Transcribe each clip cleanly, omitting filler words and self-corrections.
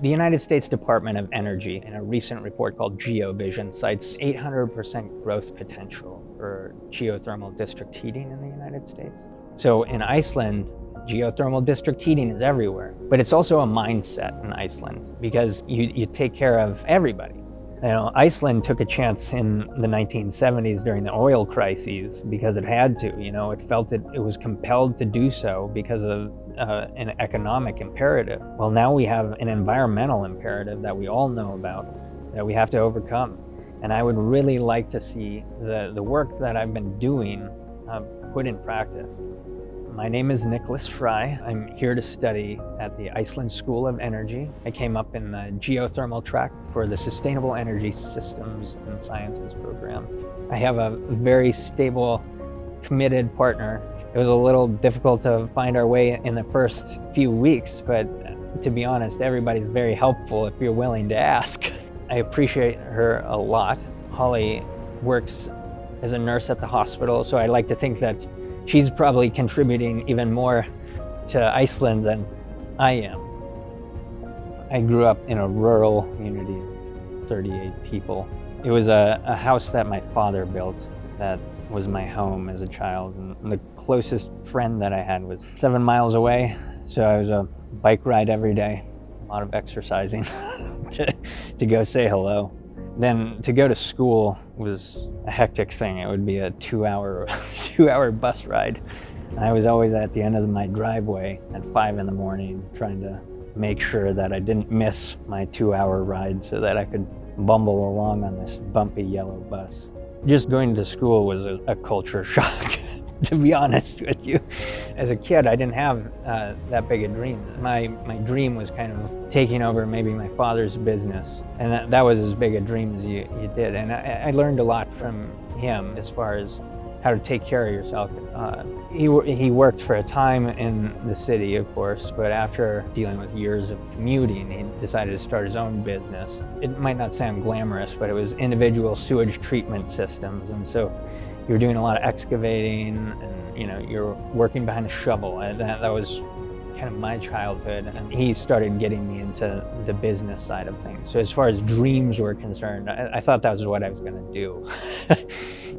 The United States Department of Energy, in a recent report called GeoVision, cites 800% growth potential for geothermal district heating in the United States. So in Iceland, geothermal district heating is everywhere, but it's also a mindset in Iceland because you take care of everybody. You know, Iceland took a chance in the 1970s during the oil crises because it had to. You know, it felt it was compelled to do so because of an economic imperative. Well, now we have an environmental imperative that we all know about that we have to overcome. And I would really like to see the work that I've been doing put in practice. My name is Nicholas Fry. I'm here to study at the Iceland School of Energy. I came up in the geothermal track for the Sustainable Energy Systems and Sciences program. I have a very stable, committed partner. It was a little difficult to find our way in the first few weeks, but to be honest, everybody's very helpful if you're willing to ask. I appreciate her a lot. Holly works as a nurse at the hospital, so I like to think that she's probably contributing even more to Iceland than I am. I grew up in a rural community of 38 people. It was a house that my father built that was my home as a child. And the closest friend that I had was 7 miles away. So I was a bike ride every day, a lot of exercising to go say hello. Then to go to school was a hectic thing. It would be a 2-hour bus ride. And I was always at the end of my driveway at 5 in the morning trying to make sure that I didn't miss my 2-hour ride so that I could bumble along on this bumpy yellow bus. Just going to school was a culture shock, to be honest with you. As a kid, I didn't have that big a dream. My dream was kind of taking over maybe my father's business, and that was as big a dream as you did. And I learned a lot from him as far as how to take care of yourself. He worked for a time in the city, of course, but after dealing with years of commuting, he decided to start his own business. It might not sound glamorous, but it was individual sewage treatment systems. And so you were doing a lot of excavating and, you're working behind a shovel. And that was kind of my childhood. And he started getting me into the business side of things. So as far as dreams were concerned, I thought that was what I was going to do.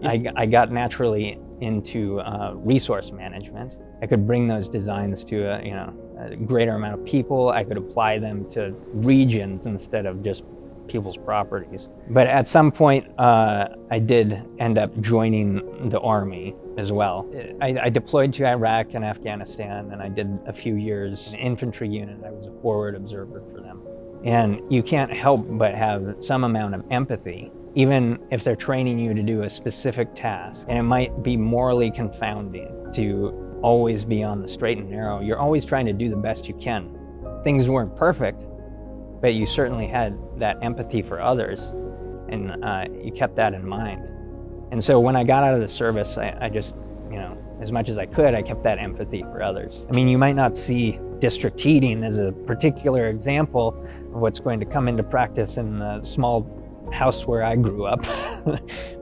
I got naturally into resource management. I could bring those designs to a greater amount of people. I could apply them to regions instead of just people's properties. But at some point, I did end up joining the Army as well. I deployed to Iraq and Afghanistan, and I did a few years in an infantry unit. I was a forward observer for them. And you can't help but have some amount of empathy, even if they're training you to do a specific task. And it might be morally confounding to always be on the straight and narrow. You're always trying to do the best you can. Things weren't perfect, but you certainly had that empathy for others, and you kept that in mind. And so when I got out of the service, I just, as much as I could, I kept that empathy for others. I mean, you might not see district heating as a particular example of what's going to come into practice in the small house where I grew up,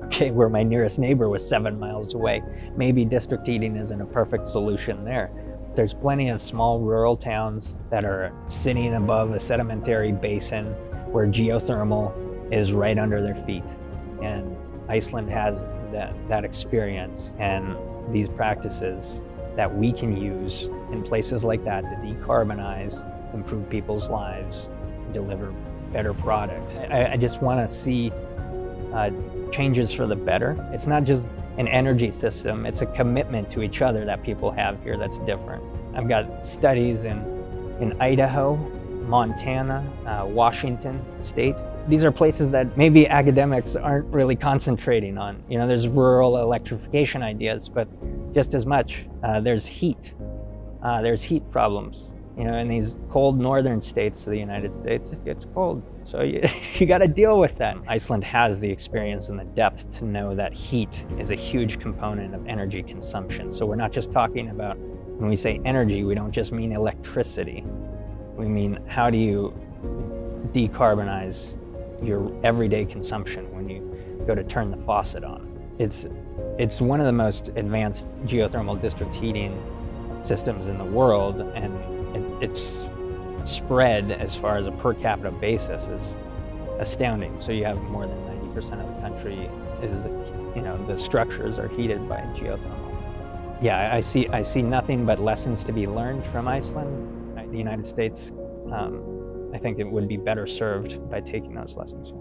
okay, where my nearest neighbor was 7 miles away. Maybe district heating isn't a perfect solution there. There's plenty of small rural towns that are sitting above a sedimentary basin where geothermal is right under their feet. And Iceland has that experience and these practices that we can use in places like that to decarbonize, improve people's lives, deliver better products. I just want to see changes for the better. It's not just an energy system, it's a commitment to each other that people have here that's different. I've got studies in Idaho, Montana, Washington State. These are places that maybe academics aren't really concentrating on. There's rural electrification ideas, but just as much, there's heat. There's heat problems. In these cold northern states of the United States, it gets cold. So you got to deal with that. Iceland has the experience and the depth to know that heat is a huge component of energy consumption. So we're not just talking about, when we say energy, we don't just mean electricity. We mean, how do you decarbonize your everyday consumption when you go to turn the faucet on? It's one of the most advanced geothermal district heating systems in the world, and it's spread as far as a per capita basis is astounding. So you have more than 90% of the country is, the structures are heated by geothermal. Yeah, I see nothing but lessons to be learned from Iceland. The United States, I think it would be better served by taking those lessons.